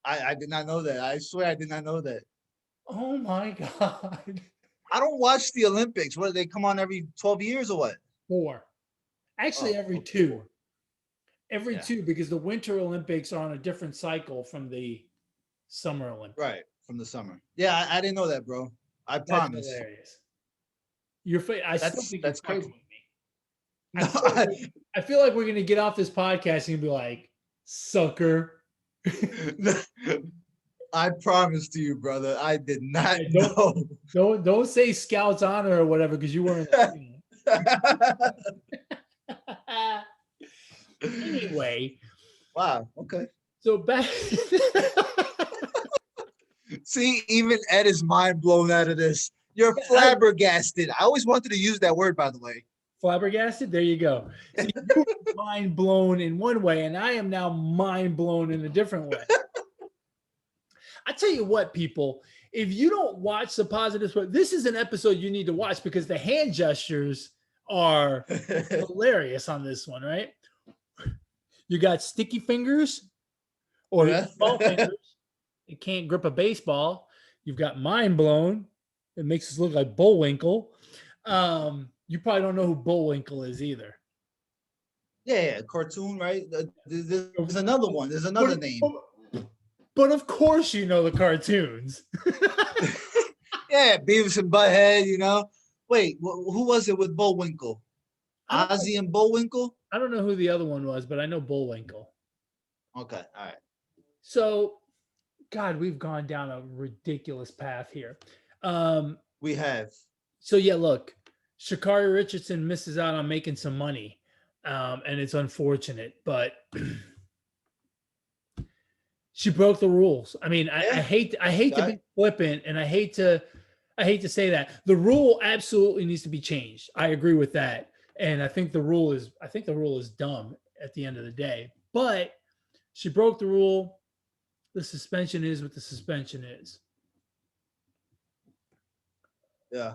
I did not know that. I swear I did not know that. Oh my God. I don't watch the Olympics. What, they come on every 12 years or what? 4. Actually, Oh, every okay. 2. Every Yeah. 2, because the Winter Olympics are on a different cycle from the Summer Olympics. Right, from the summer. Yeah, I didn't know that, bro. I That's promise. hilarious. I still think you're That's fucking crazy. with me. No, I feel like we're gonna get off this podcast and be like, sucker. I promise to you, brother. I did not Yeah, know. don't say Scouts honor or whatever because you weren't. Anyway, Wow. Okay. so back. See, even Ed is mind blown out of this. You're flabbergasted. I always wanted to use that word, by the way. Flabbergasted. There you go. See, you were mind blown in one way, and I am now mind blown in a different way. I tell you what, people, if you don't watch the Positive Sport, this is an episode you need to watch because the hand gestures are hilarious on this one, right? You got sticky fingers or Yeah. ball fingers. It can't grip a baseball. You've got mind blown. It makes us look like Bullwinkle. You probably don't know who Bullwinkle is either. Yeah, cartoon, right? There's another one. There's another name. But of course you know the cartoons. Yeah, Beavis and Butthead, you know. Wait, who was it with Bullwinkle? Ozzy and Bullwinkle? I don't know who the other one was, but I know Bullwinkle. Okay, all right. So, God, we've gone down a ridiculous path here. We have. So, yeah, look, Sha'Carri Richardson misses out on making some money, and it's unfortunate, but she broke the rules. I mean, I hate to be flippant, and I hate to say that the rule absolutely needs to be changed. I agree with that, and I think the rule is dumb at the end of the day. But she broke the rule. The suspension is what the suspension is. Yeah.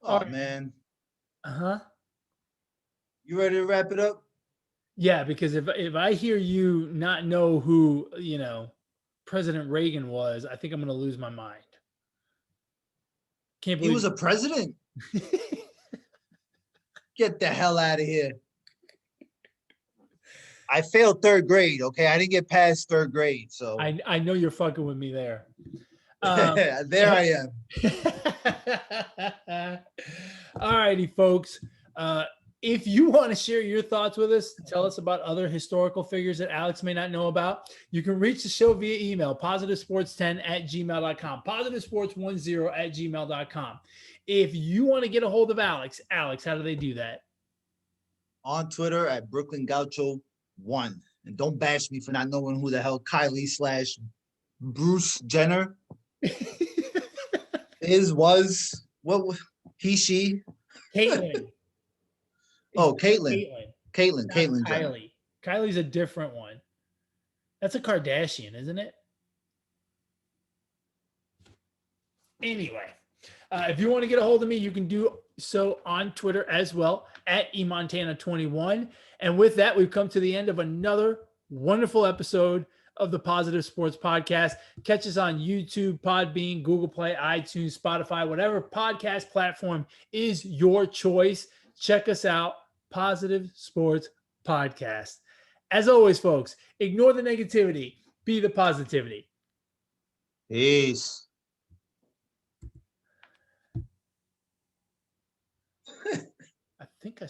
Oh man. Uh-huh. You ready to wrap it up? Yeah, because if I hear you not know who, President Reagan was, I think I'm going to lose my mind. Can't believe he was a president. Get the hell out of here. I failed 3rd grade, okay? I didn't get past 3rd grade, so. I know you're fucking with me there. There I am. All righty, folks. If you want to share your thoughts with us, tell us about other historical figures that Alex may not know about, you can reach the show via email, positivesports10@gmail.com, positivesports10@gmail.com. If you want to get a hold of Alex, how do they do that? On Twitter at Brooklyn Gaucho 1. And don't bash me for not knowing who the hell Kylie/Bruce Jenner was. What he, she? Caitlyn. Oh, Caitlyn Jenner. Kylie's a different one. That's a Kardashian, isn't it? Anyway, if you want to get a hold of me, you can do so on Twitter as well at eMontana21. And with that, we've come to the end of another wonderful episode of the Positive Sports Podcast. Catch us on YouTube, Podbean, Google Play, iTunes, Spotify, whatever podcast platform is your choice. Check us out, Positive Sports Podcast. As always, folks, ignore the negativity, be the positivity. Peace. I think I